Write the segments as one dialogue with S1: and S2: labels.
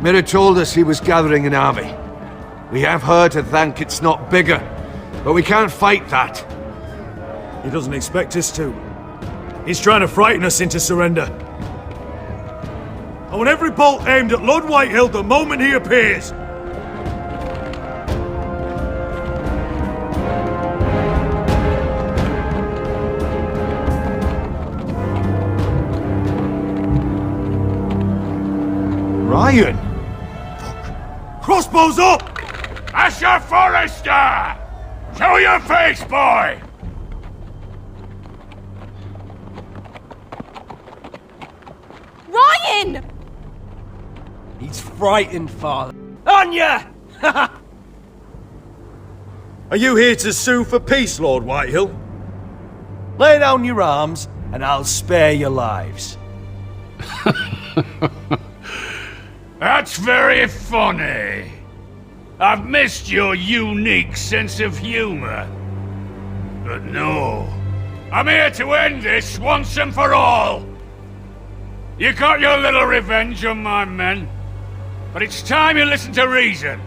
S1: Mirror told us he was gathering an army. We have her to thank it's not bigger, but we can't fight that.
S2: He doesn't expect us to. He's trying to frighten us into surrender. I want every bolt aimed at Lord Whitehill the moment he appears.
S1: Ryan!
S2: Fuck. Crossbows up!
S3: Asher Forrester! Show your face, boy!
S4: Ryan!
S5: He's frightened, father. On ya!
S2: Are you here to sue for peace, Lord Whitehill?
S5: Lay down your arms, and I'll spare your lives.
S3: That's very funny. I've missed your unique sense of humor. But no, I'm here to end this once and for all. You got your little revenge on my men, but it's time you listen to reason.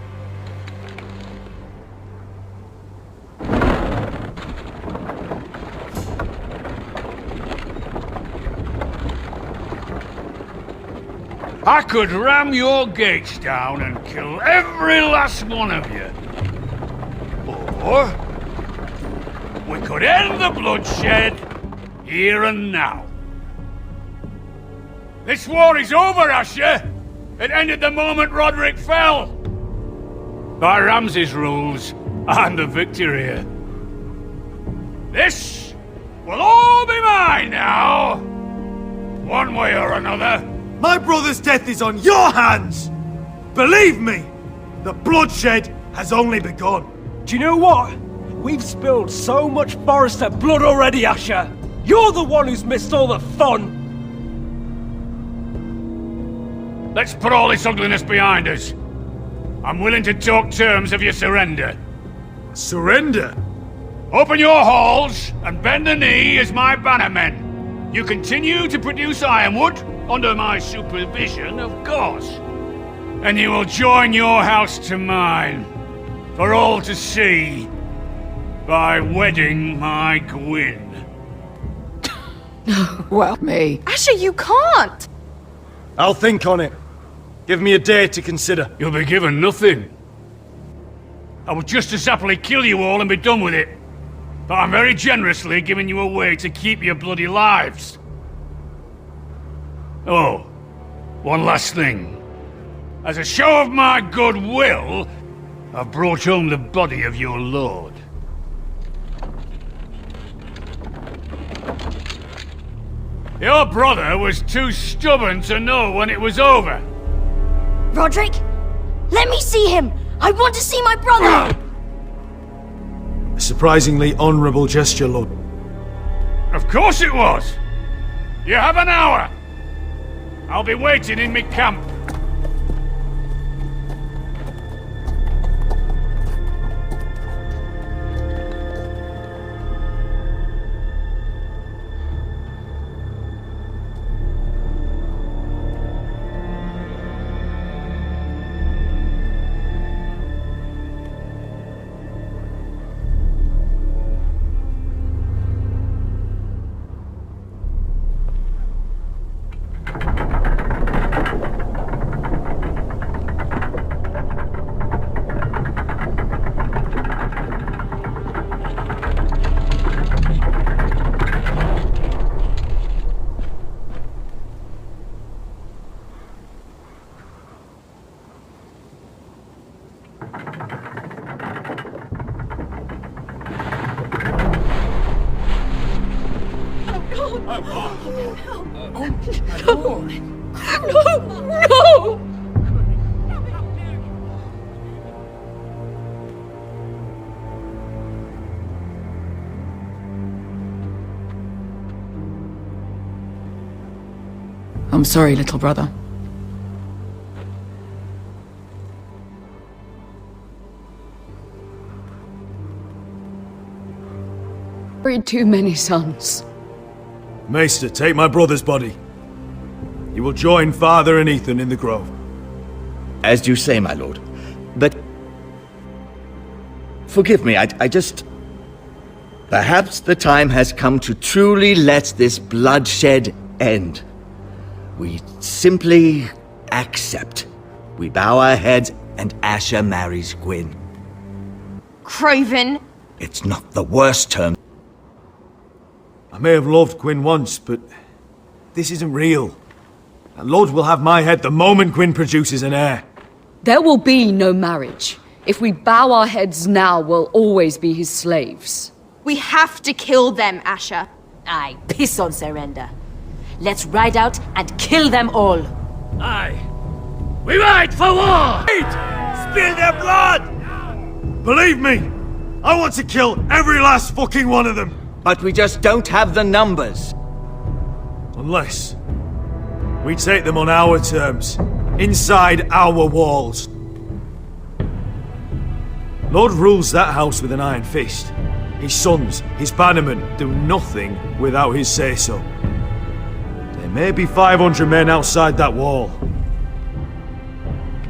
S3: I could ram your gates down and kill every last one of you. Or we could end the bloodshed here and now. This war is over, Asher. It ended the moment Roderick fell. By Ramsay's rules, I'm the victor here. This will all be mine now. One way or another.
S2: My brother's death is on your hands! Believe me, the bloodshed has only begun.
S5: Do you know what? We've spilled so much Forrester blood already, Asher. You're the one who's missed all the fun.
S3: Let's put all this ugliness behind us. I'm willing to talk terms of your surrender.
S2: Surrender?
S3: Open your halls and bend the knee as my bannermen. You continue to produce ironwood, under my supervision, of course. And you will join your house to mine, for all to see, by wedding my Gwyn.
S4: Well, me. Asher, you can't!
S2: I'll think on it. Give me a day to consider.
S3: You'll be given nothing. I would just as happily kill you all and be done with it. But I'm very generously giving you a way to keep your bloody lives. Oh, one last thing. As a show of my goodwill, I've brought home the body of your lord. Your brother was too stubborn to know when it was over.
S4: Roderick, let me see him! I want to see my brother!
S2: A surprisingly honorable gesture, Lord.
S3: Of course it was! You have an hour! I'll be waiting in my camp.
S4: No! I'm sorry, little brother. Buried too many sons.
S2: Maester, take my brother's body. You will join Father and Ethan in the grove.
S6: As you say, my lord. But... forgive me, I just... Perhaps the time has come to truly let this bloodshed end. We simply accept. We bow our heads and Asher marries Gwyn.
S4: Craven!
S6: It's not the worst term.
S2: I may have loved Gwyn once, but this isn't real. And Lord will have my head the moment Gwyn produces an heir.
S7: There will be no marriage. If we bow our heads now, we'll always be his slaves.
S4: We have to kill them, Asher.
S8: Aye, piss on surrender. Let's ride out and kill them all.
S3: Aye. We ride for war!
S2: Spill their blood! Believe me, I want to kill every last fucking one of them.
S6: But we just don't have the numbers.
S2: Unless we take them on our terms, inside our walls. Lord rules that house with an iron fist. His sons, his bannermen, do nothing without his say-so. There may be 500 men outside that wall.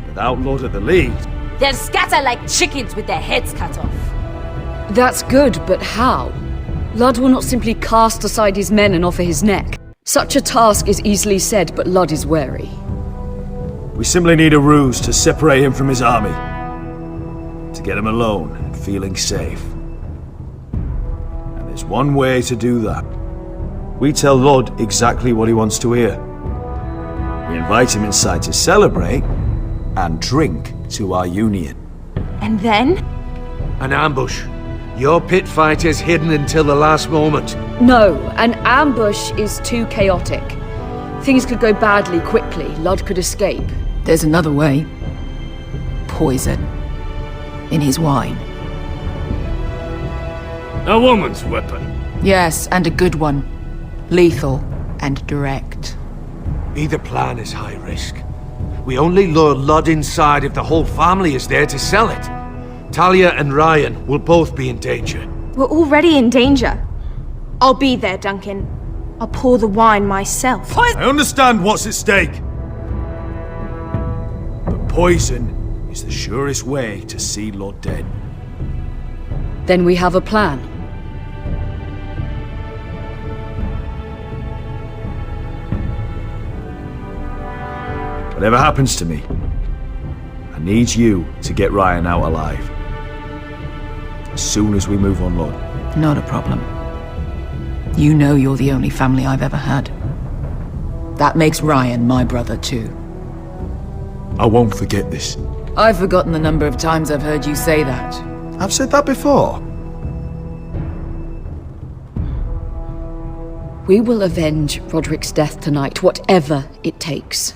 S2: Without Lord at the lead...
S8: They'll scatter like chickens with their heads cut off.
S7: That's good, but how? Ludd will not simply cast aside his men and offer his neck. Such a task is easily said, but Ludd is wary.
S2: We simply need a ruse to separate him from his army. To get him alone and feeling safe. And there's one way to do that. We tell Ludd exactly what he wants to hear. We invite him inside to celebrate and drink to our union.
S4: And then?
S1: An ambush. Your pit fighters hidden until the last moment.
S7: No, an ambush is too chaotic. Things could go badly quickly. Ludd could escape.
S9: There's another way. Poison. In his wine.
S3: A woman's weapon.
S9: Yes, and a good one. Lethal and direct.
S1: Either plan is high risk. We only lure Ludd inside if the whole family is there to sell it. Talia and Ryan will both be in danger.
S4: We're already in danger. I'll be there, Duncan. I'll pour the wine myself.
S2: I understand what's at stake. But poison is the surest way to see Lord dead.
S7: Then we have a plan.
S2: Whatever happens to me, I need you to get Ryan out alive. As soon as we move on, Lord.
S9: Not a problem. You know you're the only family I've ever had. That makes Ryan my brother too.
S2: I won't forget this.
S9: I've forgotten the number of times I've heard you say that.
S2: I've said that before.
S7: We will avenge Roderick's death tonight, whatever it takes.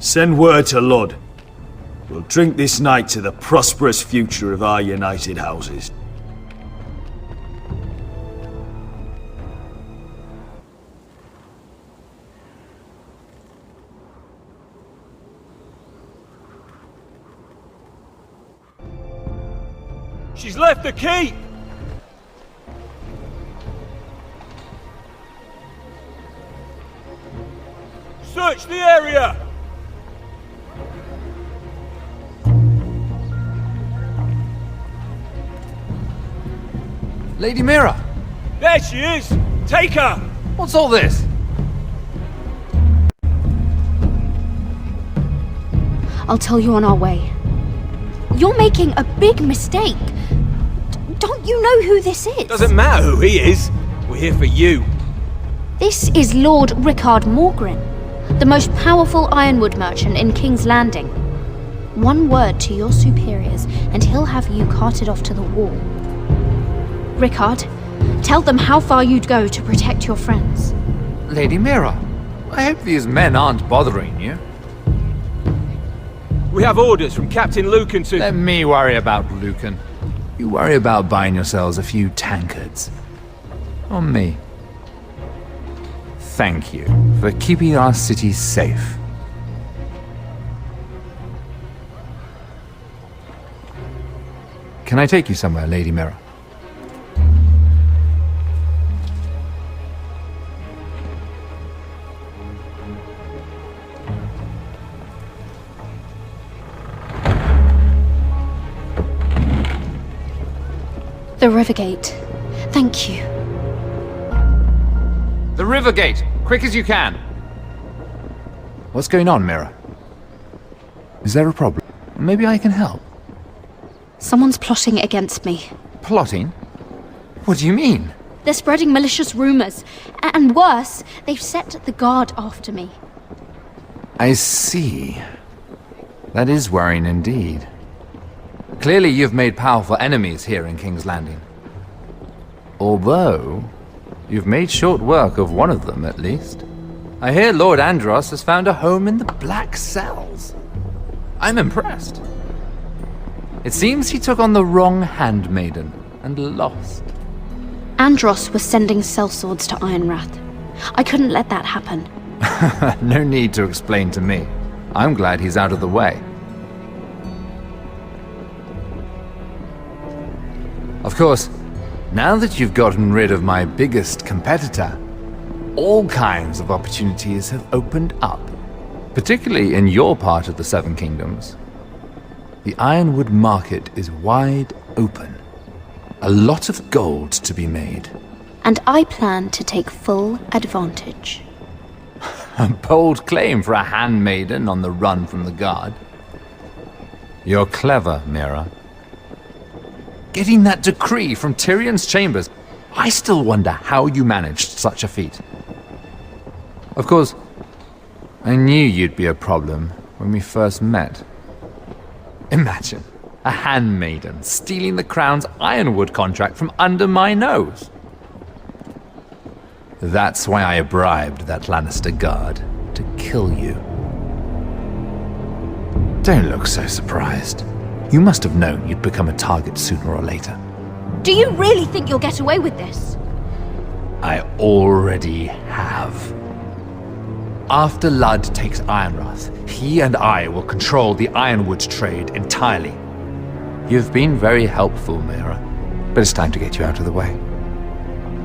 S2: Send word to Ludd. We'll drink this night to the prosperous future of our united houses.
S5: She's left the keep! Search the area!
S10: Lady Mira!
S5: There she is! Take her!
S10: What's all this?
S4: I'll tell you on our way. You're making a big mistake. Don't you know who this is?
S5: Doesn't matter who he is. We're here for you.
S4: This is Lord Rickard Morgren, the most powerful ironwood merchant in King's Landing. One word to your superiors, and he'll have you carted off to the wall. Rickard, tell them how far you'd go to protect your friends.
S10: Lady Mira, I hope these men aren't bothering you.
S5: We have orders from Captain Lucan to...
S10: Let me worry about Lucan. You worry about buying yourselves a few tankards. On me. Thank you for keeping our city safe. Can I take you somewhere, Lady Mira?
S4: The river gate. Thank you.
S10: The river gate! Quick as you can! What's going on, Mira? Is there a problem? Maybe I can help.
S4: Someone's plotting against me.
S10: Plotting? What do you mean?
S4: They're spreading malicious rumors. And worse, they've set the guard after me.
S10: I see. That is worrying indeed. Clearly you've made powerful enemies here in King's Landing. Although, you've made short work of one of them, at least. I hear Lord Andros has found a home in the Black Cells. I'm impressed. It seems he took on the wrong handmaiden and lost.
S4: Andros was sending sellswords to Ironwrath. I couldn't let that happen.
S10: No need to explain to me. I'm glad he's out of the way. Of course, now that you've gotten rid of my biggest competitor, all kinds of opportunities have opened up, particularly in your part of the Seven Kingdoms. The Ironwood market is wide open. A lot of gold to be made.
S4: And I plan to take full advantage.
S10: A bold claim for a handmaiden on the run from the guard. You're clever, Mira. Getting that decree from Tyrion's chambers, I still wonder how you managed such a feat. Of course, I knew you'd be a problem when we first met. Imagine a handmaiden stealing the crown's Ironwood contract from under my nose. That's why I bribed that Lannister guard to kill you. Don't look so surprised. You must have known you'd become a target sooner or later.
S4: Do you really think you'll get away with this?
S10: I already have. After Ludd takes Ironwrath, he and I will control the Ironwood trade entirely. You've been very helpful, Mira, but it's time to get you out of the way.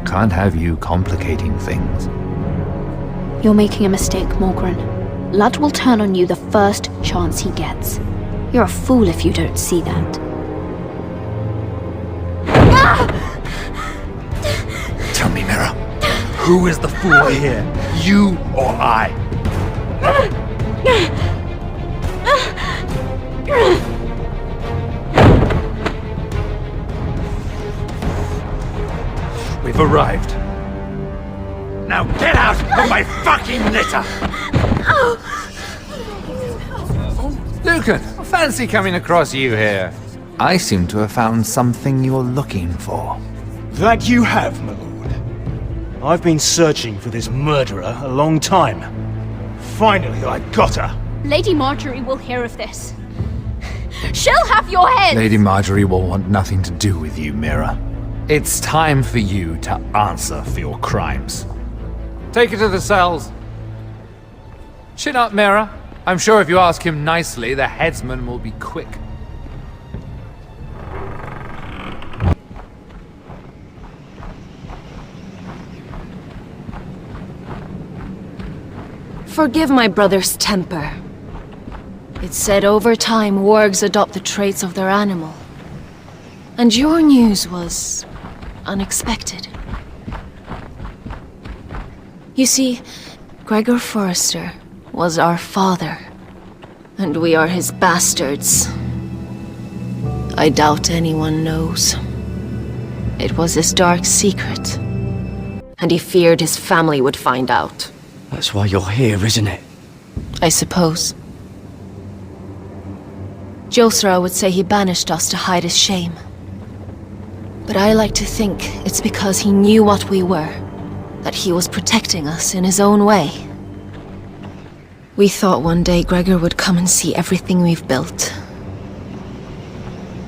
S10: Can't have you complicating things.
S4: You're making a mistake, Morgren. Ludd will turn on you the first chance he gets. You're a fool if you don't see that.
S10: Tell me, Mira, who is the fool here? You or I? We've arrived. Now get out of my fucking litter! Lucan, fancy coming across you here. I seem to have found something you're looking for.
S2: That you have, my lord. I've been searching for this murderer a long time. Finally, I got her.
S4: Lady Marjorie will hear of this. She'll have your head!
S10: Lady Marjorie will want nothing to do with you, Mira. It's time for you to answer for your crimes. Take her to the cells. Chin up, Mira. I'm sure if you ask him nicely, the headsman will be quick.
S8: Forgive my brother's temper. It's said over time wargs adopt the traits of their animal. And your news was unexpected. You see, Gregor Forrester was our father, and we are his bastards. I doubt anyone knows. It was his dark secret, and he feared his family would find out.
S6: That's why you're here, isn't it?
S8: I suppose. Josra would say he banished us to hide his shame. But I like to think it's because he knew what we were, that he was protecting us in his own way. We thought one day Gregor would come and see everything we've built.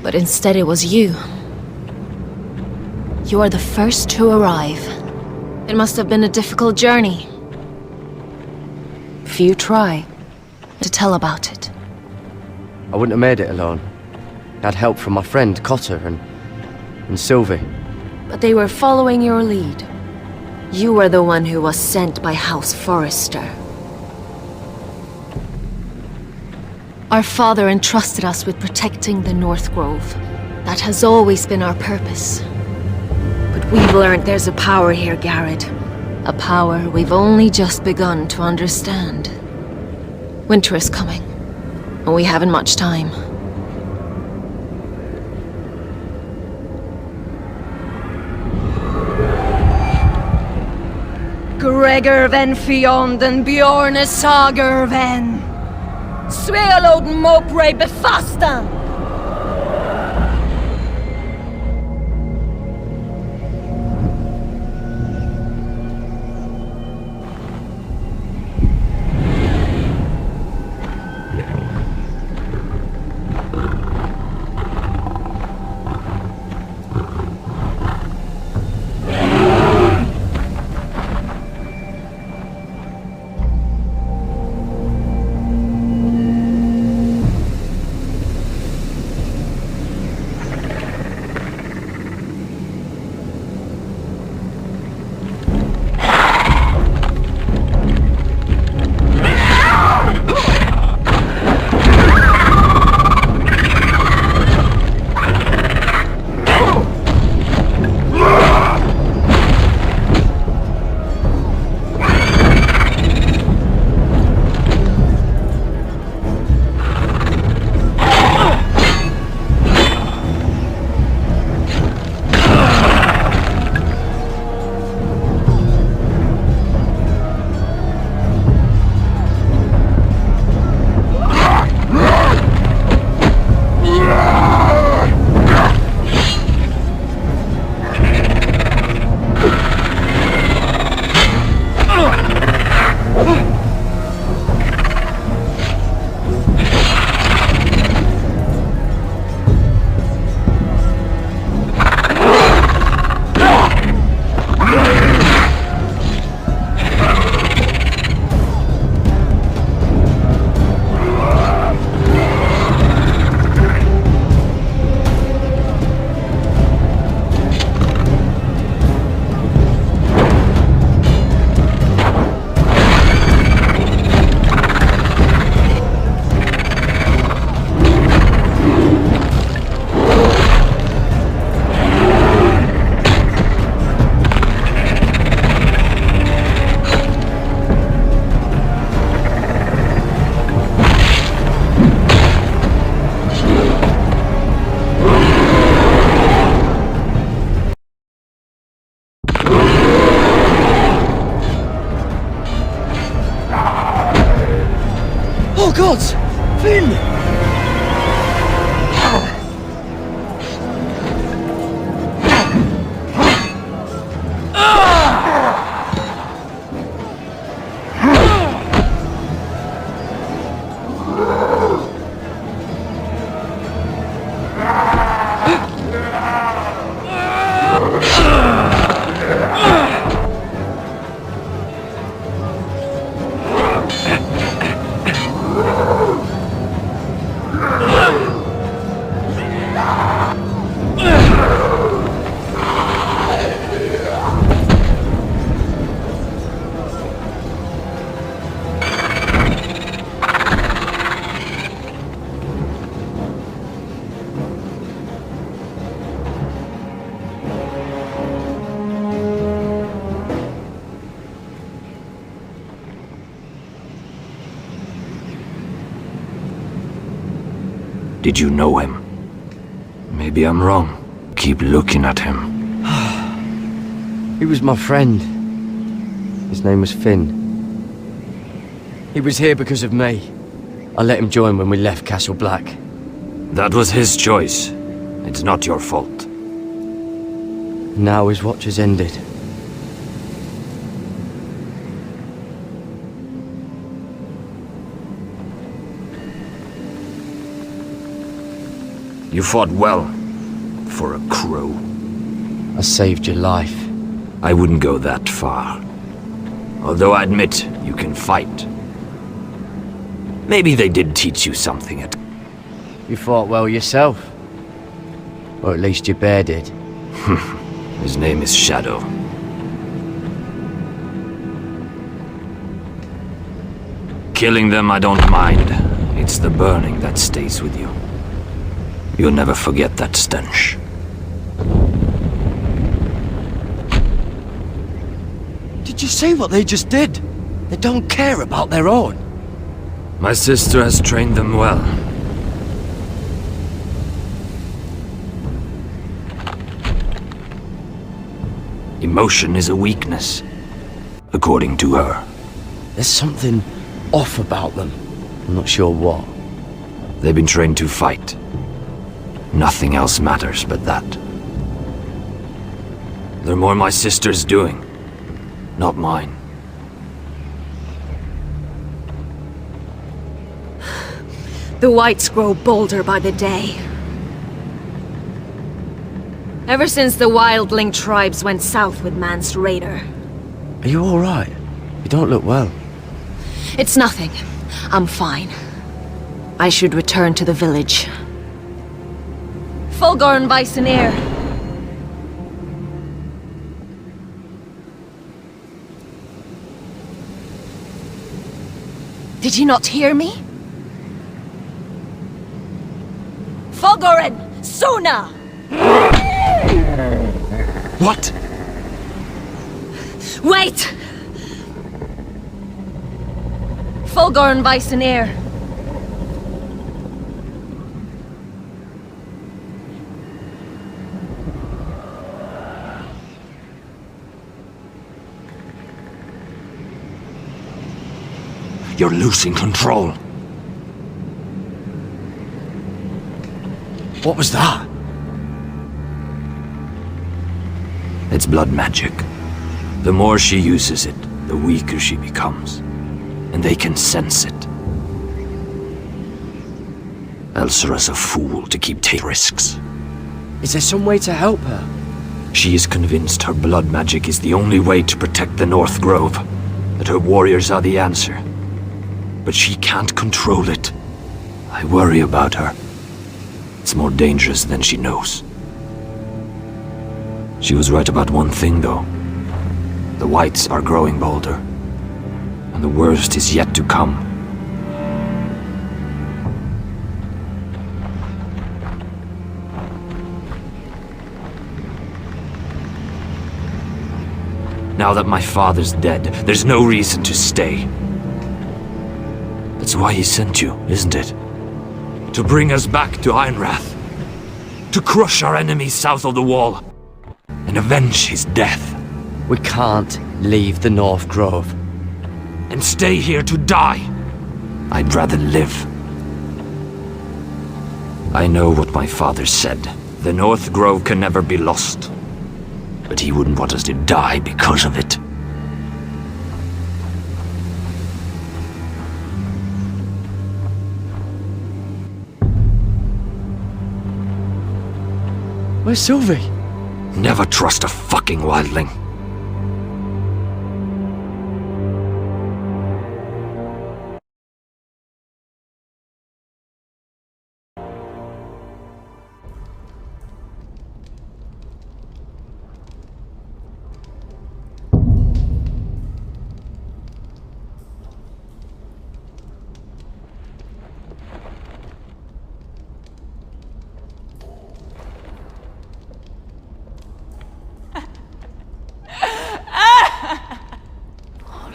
S8: But instead it was you. You are the first to arrive. It must have been a difficult journey. Few try to tell about it.
S6: I wouldn't have made it alone. I had help from my friend Cotter and Sylvie.
S8: But they were following your lead. You were the one who was sent by House Forrester. Our father entrusted us with protecting the North Grove. That has always been our purpose. We've learned there's a power here, Garrett. A power we've only just begun to understand. Winter is coming, and we haven't much time.
S7: Gregor ven fionden bjorne sager ven. Svealoden mopre befastan.
S5: gods! Finn!
S1: Did you know him? Maybe I'm wrong. Keep looking at him.
S11: He was my friend. His name was Finn. He was here because of me. I let him join when we left Castle Black.
S1: That was his choice. It's not your fault.
S11: Now his watch has ended.
S1: You fought well, for a crow.
S11: I saved your life.
S1: I wouldn't go that far. Although I admit, you can fight. Maybe they did teach you something at...
S11: You fought well yourself. Or at least your bear did.
S1: His name is Shadow. Killing them I don't mind. It's the burning that stays with you. You'll never forget that stench.
S11: Did you see what they just did? They don't care about their own.
S12: My sister has trained them well. Emotion is a weakness, according to her.
S11: There's something off about them. I'm not sure what.
S12: They've been trained to fight. Nothing else matters but that. They're more my sister's doing, not mine.
S8: The whites grow bolder by the day. Ever since the wildling tribes went south with Man's raider.
S11: Are you alright? You don't look well.
S8: It's nothing. I'm fine. I should return to the village. Fulgorn Viceneer. Did you not hear me? Fulgorn! Sona!
S12: What?
S8: Wait! Fulgorn Viceneer.
S12: You're losing control.
S11: What was that?
S12: It's blood magic. The more she uses it, the weaker she becomes. And they can sense it. Elsera's a fool to keep taking risks.
S11: Is there some way to help her?
S12: She is convinced her blood magic is the only way to protect the North Grove. That her warriors are the answer. But she can't control it. I worry about her. It's more dangerous than she knows. She was right about one thing, though. The whites are growing bolder. And the worst is yet to come. Now that my father's dead, there's no reason to stay. That's why he sent you, isn't it? To bring us back to Ironrath. To crush our enemies south of the wall. And avenge his death.
S11: We can't leave the North Grove.
S12: And stay here to die. I'd rather live. I know what my father said. The North Grove can never be lost. But he wouldn't want us to die because of it.
S11: Where's Sylvie?
S12: Never trust a fucking wildling.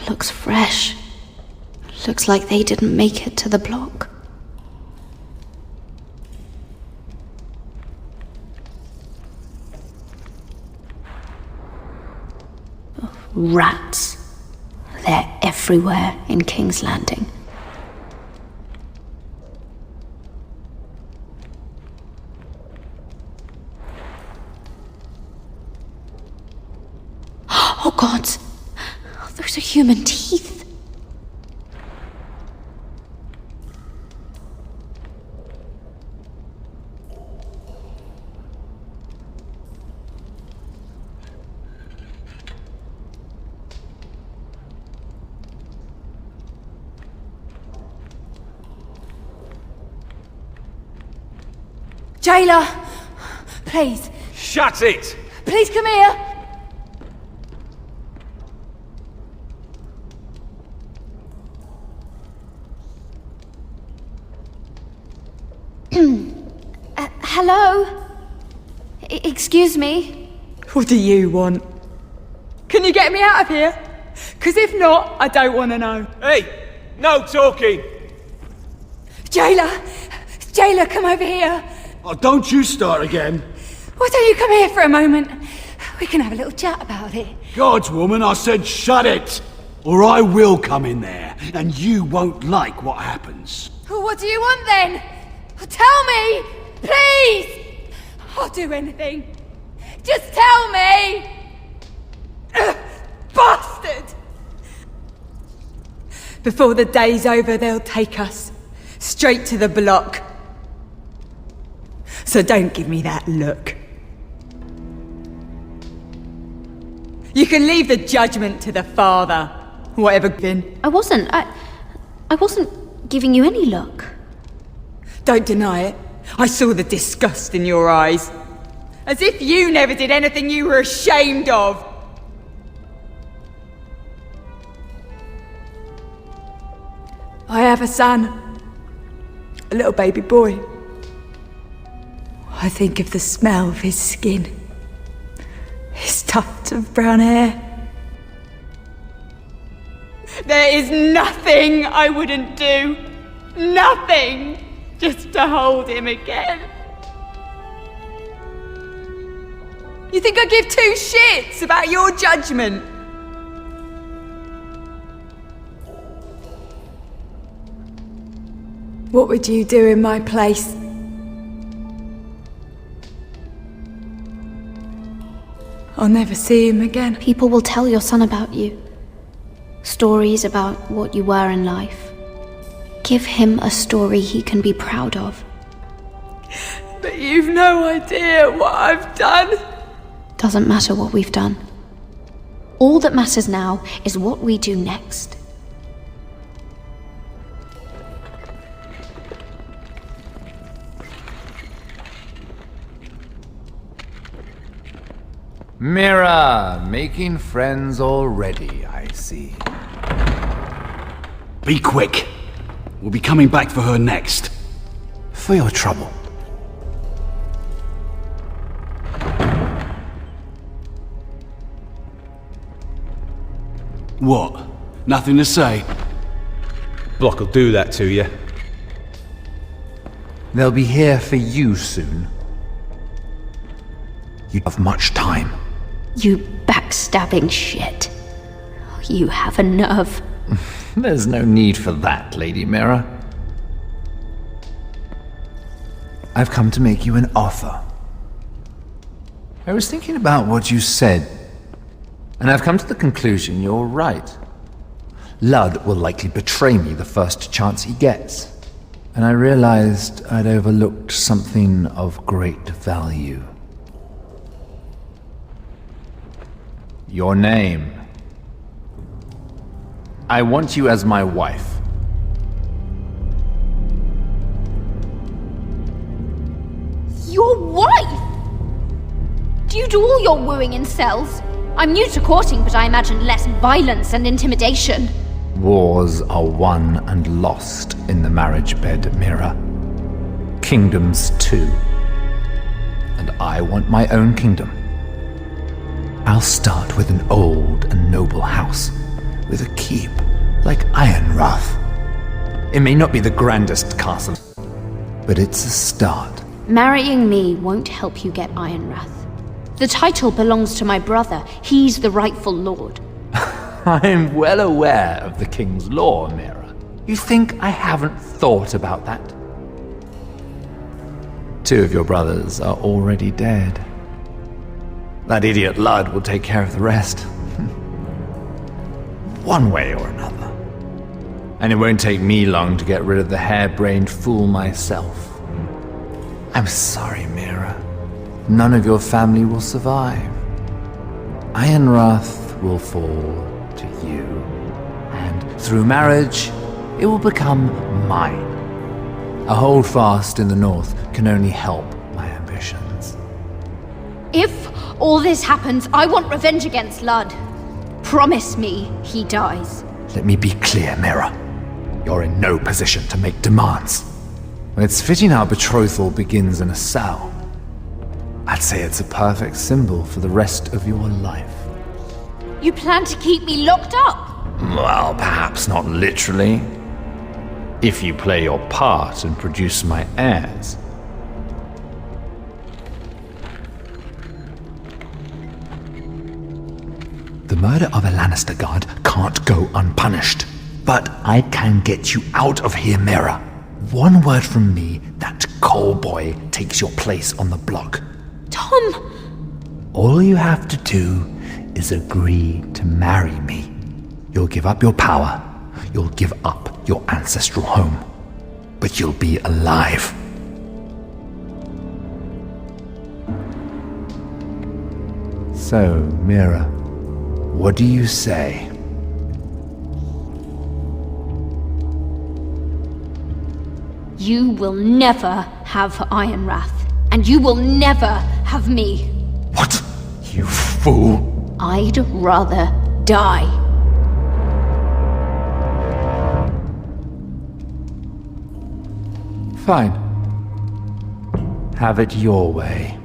S4: Looks fresh. Looks like they didn't make it to the block. Oh, rats. They're everywhere in King's Landing. Oh God! Those are human teeth.
S13: Jailer! Please.
S5: Shut it!
S13: Please come here!
S4: Hello? Excuse me?
S13: What do you want? Can you get me out of here?
S14: Because if not, I don't want to know.
S5: Hey, no talking.
S14: Jailer! Jailer, come over here.
S2: Oh, don't you start again.
S14: Why don't you come here for a moment? We can have a little chat about it.
S2: Gods, woman, I said shut it! Or I will come in there, and you won't like what happens.
S14: Well, what do you want then? Tell me! Please! I'll do anything. Just tell me! Bastard! Before the day's over, they'll take us straight to the block. So don't give me that look. You can leave the judgment to the Father, whatever been.
S4: I wasn't giving you any look.
S14: Don't deny it. I saw the disgust in your eyes. As if you never did anything you were ashamed of. I have a son. A little baby boy. I think of the smell of his skin. His tuft of brown hair. There is nothing I wouldn't do. Nothing! Just to hold him again. You think I give two shits about your judgment? What would you do in my place? I'll never see him again.
S4: People will tell your son about you. Stories about what you were in life. Give him a story he can be proud of.
S14: But you've no idea what I've done.
S4: Doesn't matter what we've done. All that matters now is what we do next.
S10: Mira, making friends already, I see.
S2: Be quick. We'll be coming back for her next.
S10: For your trouble.
S2: What? Nothing to say?
S5: Block will do that to you.
S10: They'll be here for you soon. You have much time.
S4: You backstabbing shit. You have a nerve.
S10: There's no need for that, Lady Mira. I've come to make you an offer. I was thinking about what you said, and I've come to the conclusion you're right. Lud will likely betray me the first chance he gets, and I realized I'd overlooked something of great value. Your name. I want you as my wife.
S4: Your wife? Do you do all your wooing in cells? I'm new to courting, but I imagine less violence and intimidation.
S10: Wars are won and lost in the marriage bed, Mira. Kingdoms too. And I want my own kingdom. I'll start with an old and noble house, with a keep like Ironrath. It may not be the grandest castle, but it's a start.
S4: Marrying me won't help you get Ironrath. The title belongs to my brother. He's the rightful lord.
S10: I'm well aware of the king's law, Mira. You think I haven't thought about that? 2 of your brothers are already dead. That idiot Lud will take care of the rest. One way or another. And it won't take me long to get rid of the harebrained fool myself. I'm sorry, Mira. None of your family will survive. Ironrath will fall to you. And through marriage, it will become mine. A holdfast in the north can only help my ambitions.
S4: If all this happens, I want revenge against Lud. Promise me he dies.
S10: Let me be clear, Mira. You're in no position to make demands. It's fitting our betrothal begins in a cell. I'd say it's a perfect symbol for the rest of your life.
S4: You plan to keep me locked up?
S10: Well, perhaps not literally. If you play your part and produce my heirs. The murder of a Lannister guard can't go unpunished. But I can get you out of here, Mira. One word from me, that coal boy takes your place on the block.
S4: Tom!
S10: All you have to do is agree to marry me. You'll give up your power. You'll give up your ancestral home. But you'll be alive. So, Mira, what do you say?
S4: You will never have Ironwrath, and you will never have me.
S10: What? You fool!
S4: I'd rather die.
S10: Fine. Have it your way.